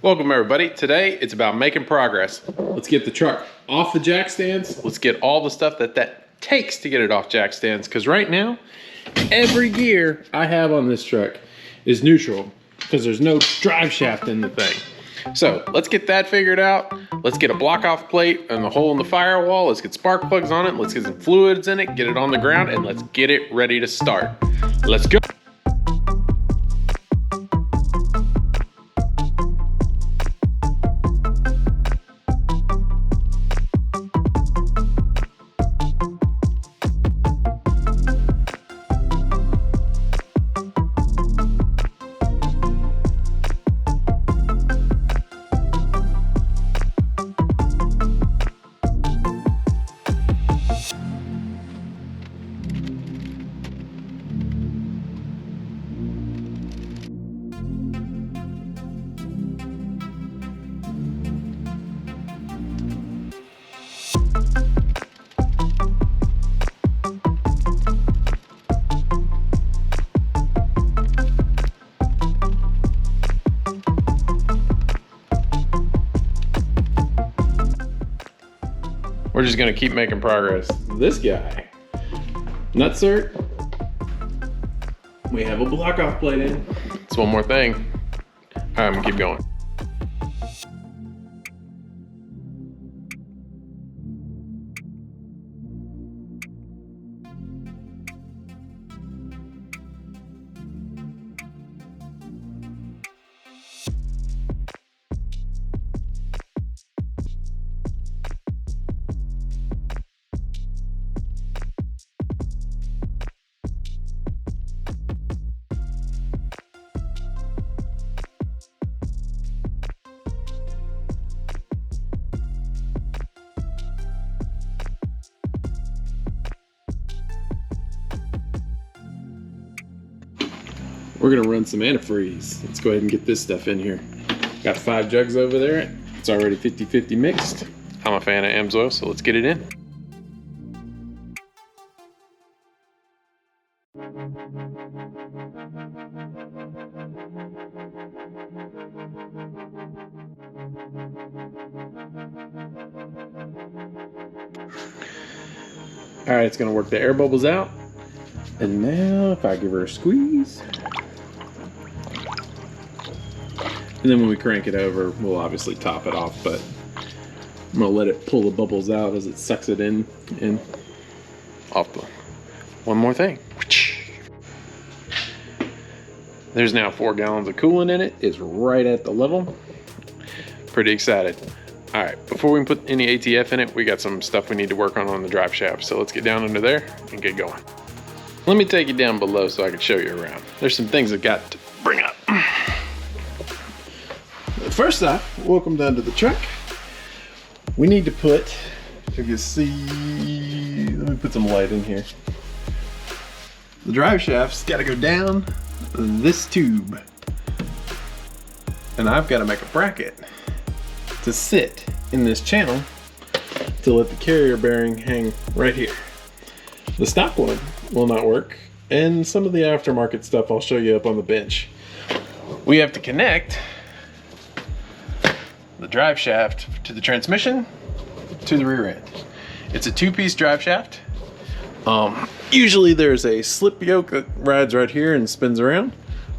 Welcome everybody. Today it's about making progress. Let's get the truck off the jack stands. Let's get all the stuff that takes to get it off jack stands, because right now every gear I have on this truck is neutral because there's no drive shaft in the thing. So let's get that figured out. Let's get a block off plate and the hole in the firewall. Let's get spark plugs on it. Let's get some fluids in it, get it on the ground, and let's get it ready to start. Let's go. We're just gonna keep making progress. This guy, nutsert, we have a block off plate in. It's one more thing. All right, I'm gonna keep going. We're gonna run some antifreeze. Let's go ahead and get this stuff in here. Got 5 jugs over there. It's already 50-50 mixed. I'm a fan of Amsoil, so let's get it in. All right, it's gonna work the air bubbles out. And now if I give her a squeeze, and then when we crank it over, we'll obviously top it off, but I'm gonna let it pull the bubbles out as it sucks it in and off the. One more thing. There's now 4 gallons of coolant in it. It's right at the level. Pretty excited. All right, before we put any ATF in it, we got some stuff we need to work on the drive shaft. So let's get down under there and get going. Let me take you down below so I can show you around. There's some things I've got to bring up. First off, welcome down to the truck. We need to put, if you can see, let me put some light in here. The drive shaft's got to go down this tube. And I've got to make a bracket to sit in this channel to let the carrier bearing hang right here. The stock one will not work, and some of the aftermarket stuff I'll show you up on the bench. We have to connect the drive shaft to the transmission to the rear end. It's a 2-piece drive shaft. Usually there's a slip yoke that rides right here and spins around,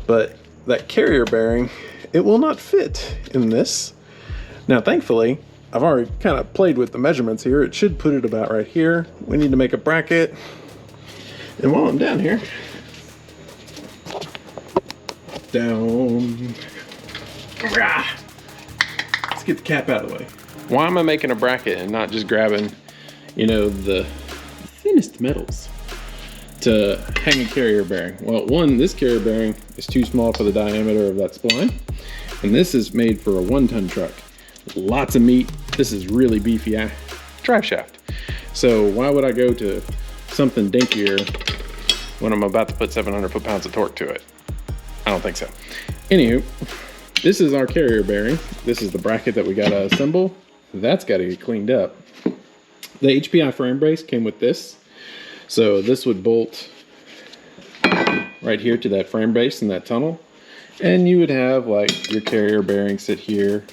but that carrier bearing, it will not fit in this. Now thankfully, I've already kind of played with the measurements here. It should put it about right here. We need to make a bracket. And while I'm down here, down. Let's get the cap out of the way. Why am I making a bracket and not just grabbing, you know, the thinnest metals to hang a carrier bearing? Well, one, this carrier bearing is too small for the diameter of that spline. And this is made for a 1-ton truck. Lots of meat. This is really beefy drive shaft. So why would I go to something dinkier when I'm about to put 700 foot-pounds of torque to it? I don't think so. Anywho, this is our carrier bearing. This is the bracket that we gotta assemble. That's gotta get cleaned up. The HPI frame brace came with this. So this would bolt right here to that frame brace in that tunnel. And you would have like your carrier bearing sit here.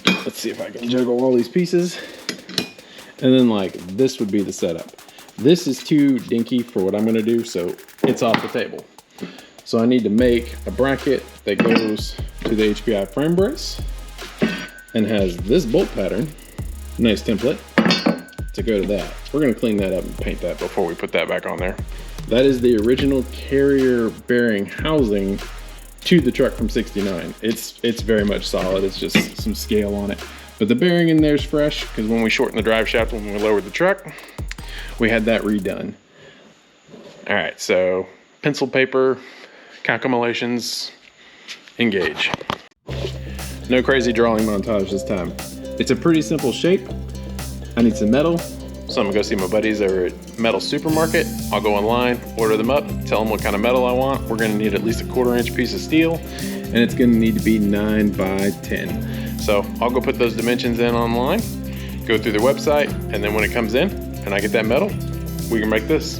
Let's see if I can juggle all these pieces. And then like this would be the setup. This is too dinky for what I'm gonna do, so it's off the table. So I need to make a bracket that goes to the HPI frame brace and has this bolt pattern, nice template, to go to that. We're gonna clean that up and paint that before we put that back on there. That is the original carrier bearing housing to the truck from '69. It's very much solid. It's just some scale on it. But the bearing in there is fresh because when we shortened the drive shaft, when we lowered the truck, we had that redone. All right, so pencil paper, calculations, engage. No crazy drawing montage this time. It's a pretty simple shape. I need some metal. So I'm gonna go see my buddies over at Metal Supermarket. I'll go online, order them up, tell them what kind of metal I want. We're gonna need at least a 1/4 inch piece of steel, and it's gonna need to be 9 by 10. So I'll go put those dimensions in online, go through their website, and then when it comes in and I get that metal, we can make this.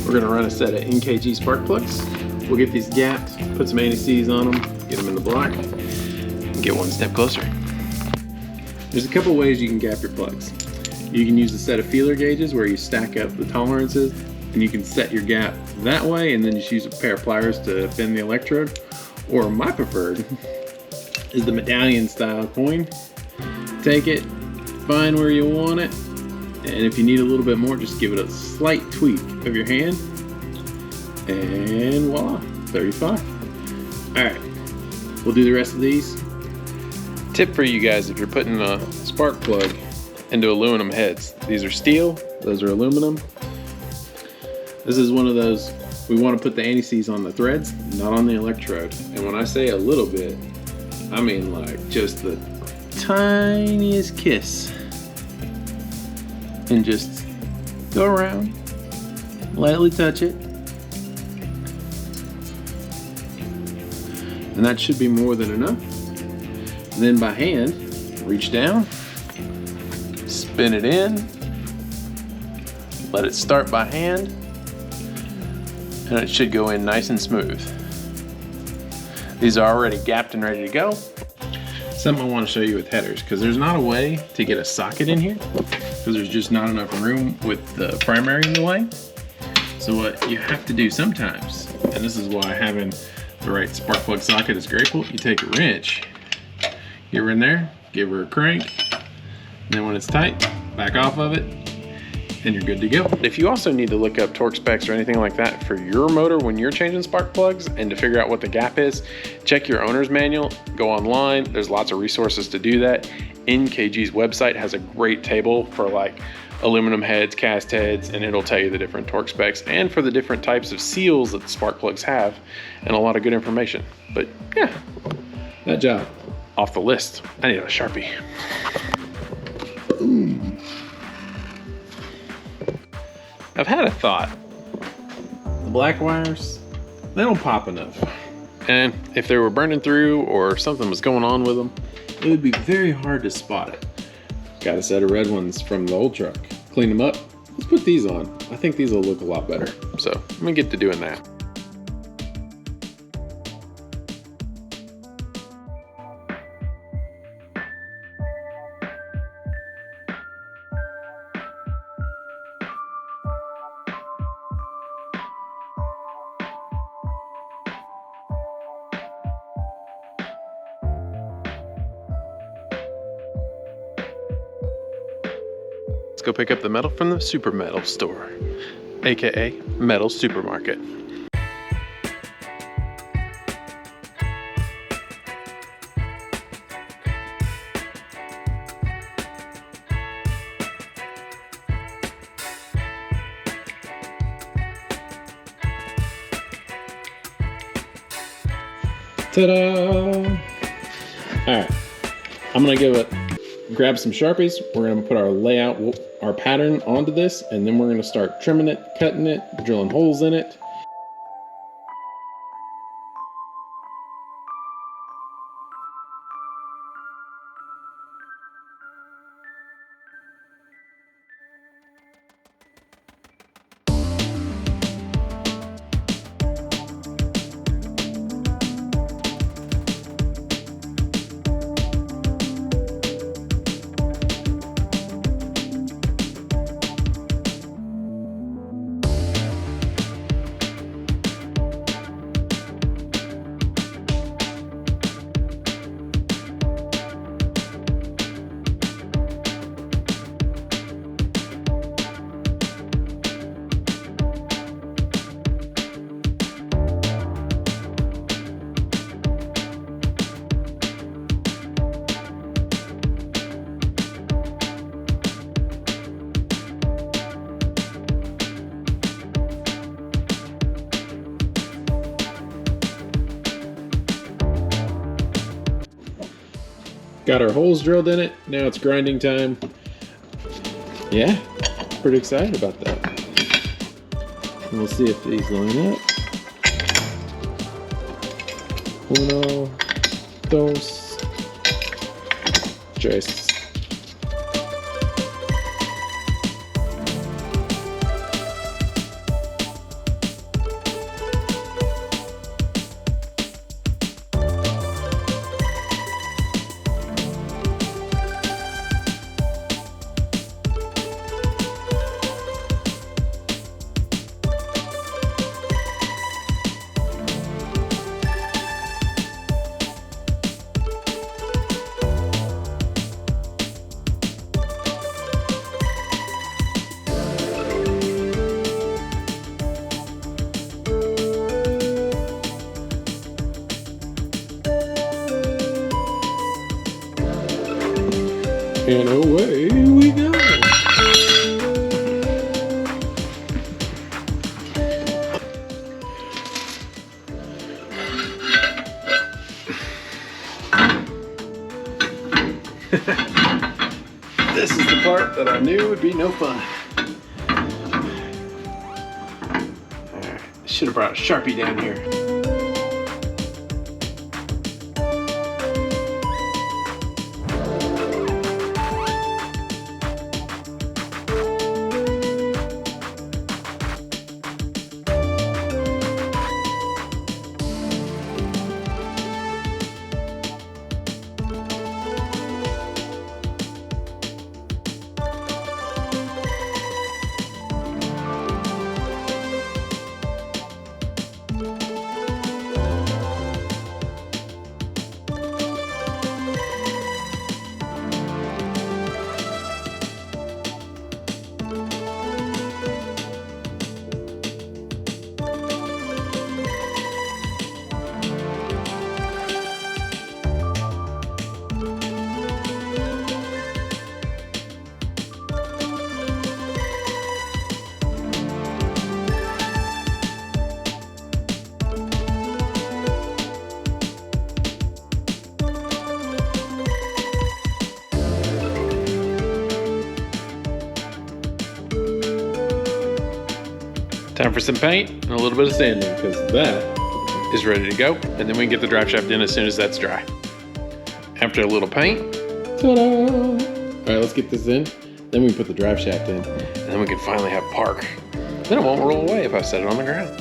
We're gonna run a set of MSD Spark Plugs. We'll get these gapped, put some anti-seize on them, get them in the block, and get one step closer. There's a couple ways you can gap your plugs. You can use a set of feeler gauges where you stack up the tolerances and you can set your gap that way and then just use a pair of pliers to bend the electrode. Or my preferred is the medallion style coin. Take it, find where you want it, and if you need a little bit more, just give it a slight tweak of your hand, and voila, 35. All right, we'll do the rest of these. Tip for you guys, if you're putting a spark plug into aluminum heads. These are steel, those are aluminum. This is one of those, we want to put the anti-seize on the threads, not on the electrode. And when I say a little bit, I mean like just the tiniest kiss. And just go around, lightly touch it. And that should be more than enough. And then by hand, reach down, spin it in, let it start by hand, and it should go in nice and smooth. These are already gapped and ready to go. Something I want to show you with headers, because there's not a way to get a socket in here, because there's just not enough room with the primary in the way. So what you have to do sometimes, and this is why having the right spark plug socket is grateful, you take a wrench, get her in there, give her a crank, and then when it's tight, back off of it, and you're good to go. If you also need to look up torque specs or anything like that for your motor when you're changing spark plugs and to figure out what the gap is, check your owner's manual, go online. There's lots of resources to do that. NKG's website has a great table for like aluminum heads, cast heads, and it'll tell you the different torque specs and for the different types of seals that the spark plugs have, and a lot of good information. But yeah, that job off the list. I need a Sharpie. I've had a thought. The black wires, they don't pop enough. And if they were burning through or something was going on with them, it would be very hard to spot it. Got a set of red ones from the old truck. Clean them up. Let's put these on. I think these will look a lot better. So I'm gonna get to doing that. Let's go pick up the metal from the Super Metal store, aka Metal Supermarket. Ta-da! Alright, I'm gonna grab some Sharpies. We're gonna put our layout, our pattern onto this, and then we're gonna start trimming it, cutting it, drilling holes in it. Got our holes drilled in it. Now it's grinding time. Yeah, pretty excited about that. And we'll see if these line up. Uno, dos, tres. And away we go. This is the part that I knew would be no fun. Alright, should have brought a Sharpie down here. Time for some paint and a little bit of sanding, because that is ready to go. And then we can get the drive shaft in as soon as that's dry. After a little paint, ta-da! All right, let's get this in. Then we can put the drive shaft in. And then we can finally have park. Then it won't roll away if I set it on the ground.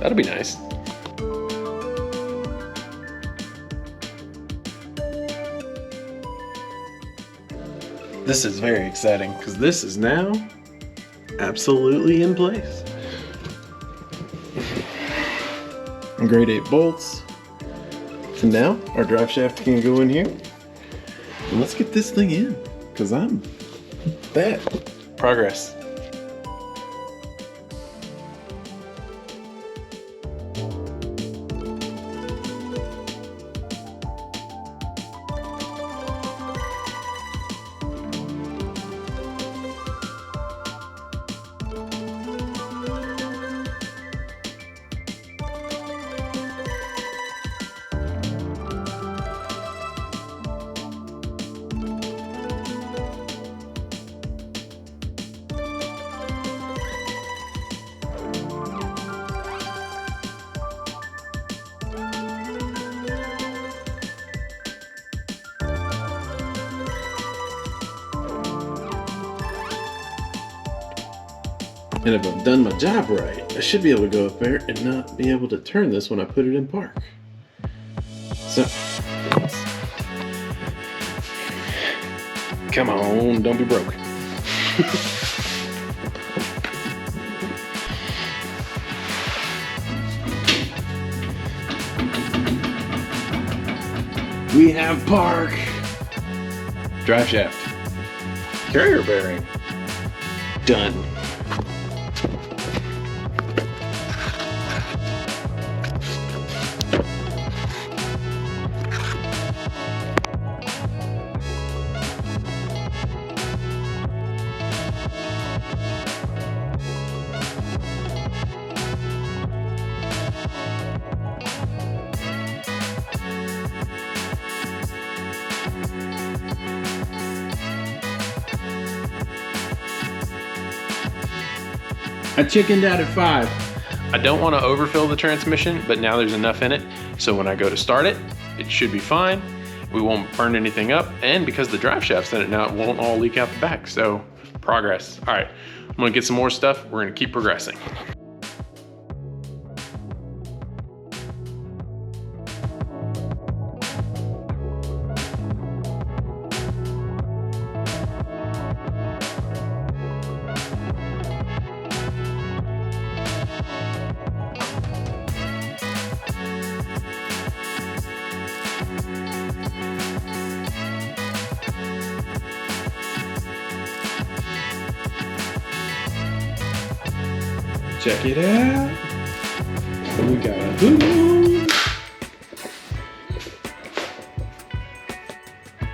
That'll be nice. This is very exciting, because this is now absolutely in place. Grade 8 bolts. And now our drive shaft can go in here. And let's get this thing in, because I'm that. Progress. And if I've done my job right, I should be able to go up there and not be able to turn this when I put it in park. So, come on, don't be broke. We have park. Drive shaft. Carrier bearing. Done. I chickened out at 5. I don't want to overfill the transmission, but now there's enough in it, so when I go to start it, it should be fine. We won't burn anything up, and because the drive shaft's in it now, it won't all leak out the back, so progress. All right, I'm gonna get some more stuff. We're gonna keep progressing. Check it out. We got a hood.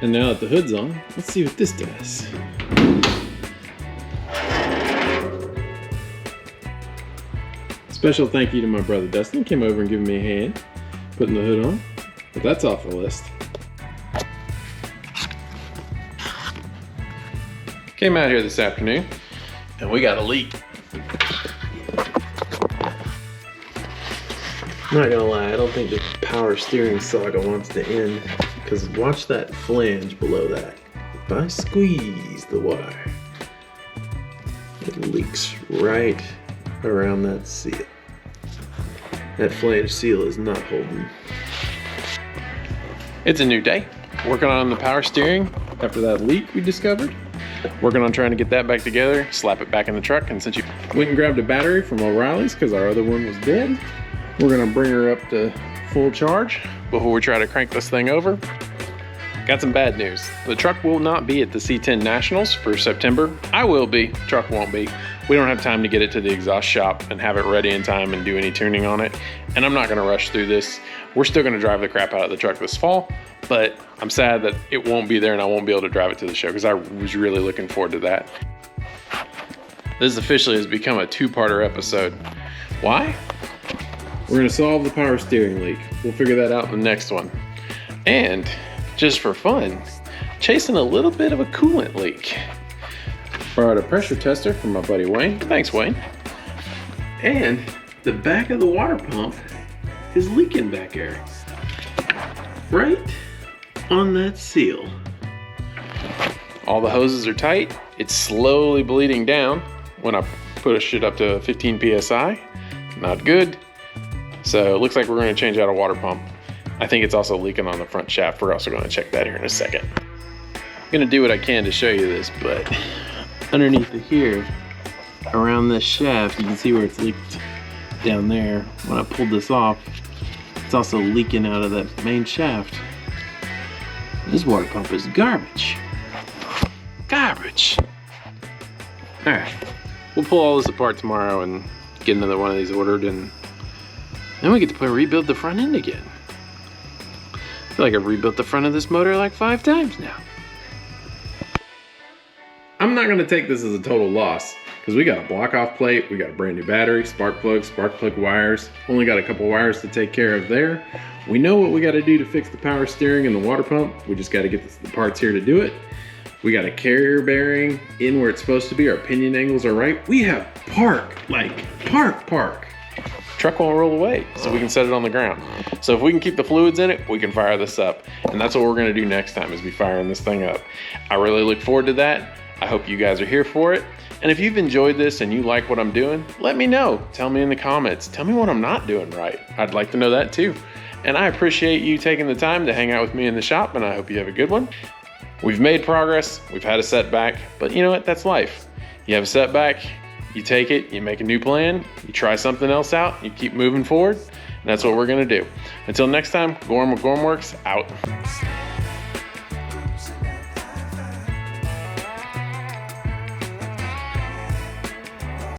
And now that the hood's on, let's see what this does. Special thank you to my brother Dustin. He came over and gave me a hand putting the hood on. But that's off the list. Came out here this afternoon and we got a leak. I'm not gonna lie, I don't think the power steering saga wants to end, because watch that flange below that. If I squeeze the wire, it leaks right around that seal. That flange seal is not holding. It's a new day. Working on the power steering after that leak we discovered. Working on trying to get that back together, slap it back in the truck, and since you went and grabbed a battery from O'Reilly's because our other one was dead, we're gonna bring her up to full charge before we try to crank this thing over. Got some bad news. The truck will not be at the C10 Nationals for September. I will be, truck won't be. We don't have time to get it to the exhaust shop and have it ready in time and do any tuning on it. And I'm not gonna rush through this. We're still gonna drive the crap out of the truck this fall, but I'm sad that it won't be there and I won't be able to drive it to the show because I was really looking forward to that. This officially has become a two-parter episode. Why? We're gonna solve the power steering leak. We'll figure that out in the next one. And just for fun, chasing a little bit of a coolant leak. Borrowed a pressure tester from my buddy Wayne. Thanks, Wayne. And the back of the water pump is leaking back there. Right on that seal. All the hoses are tight. It's slowly bleeding down when I push shit up to 15 PSI. Not good. So it looks like we're going to change out a water pump. I think it's also leaking on the front shaft. We're also going to check that here in a second. I'm going to do what I can to show you this, but underneath it here, around this shaft, you can see where it's leaked down there. When I pulled this off, it's also leaking out of that main shaft. This water pump is garbage. Garbage. All right, we'll pull all this apart tomorrow and get another one of these ordered, and then we get to rebuild the front end again. I feel like I've rebuilt the front of this motor like 5 times now. I'm not gonna take this as a total loss because we got a block off plate, we got a brand new battery, spark plug wires, only got a couple wires to take care of there. We know what we gotta do to fix the power steering and the water pump. We just gotta get the parts here to do it. We got a carrier bearing in where it's supposed to be. Our pinion angles are right. We have park. Truck won't roll away, so we can set it on the ground. So if we can keep the fluids in it, we can fire this up. And that's what we're gonna do next time, is be firing this thing up. I really look forward to that. I hope you guys are here for it. And if you've enjoyed this and you like what I'm doing, let me know. Tell me in the comments. Tell me what I'm not doing right. I'd like to know that too. And I appreciate you taking the time to hang out with me in the shop, and I hope you have a good one. We've made progress, we've had a setback, but you know what, that's life. You have a setback, you take it, you make a new plan, you try something else out, you keep moving forward, and that's what we're gonna do. Until next time, Gorm with Gormworks, out.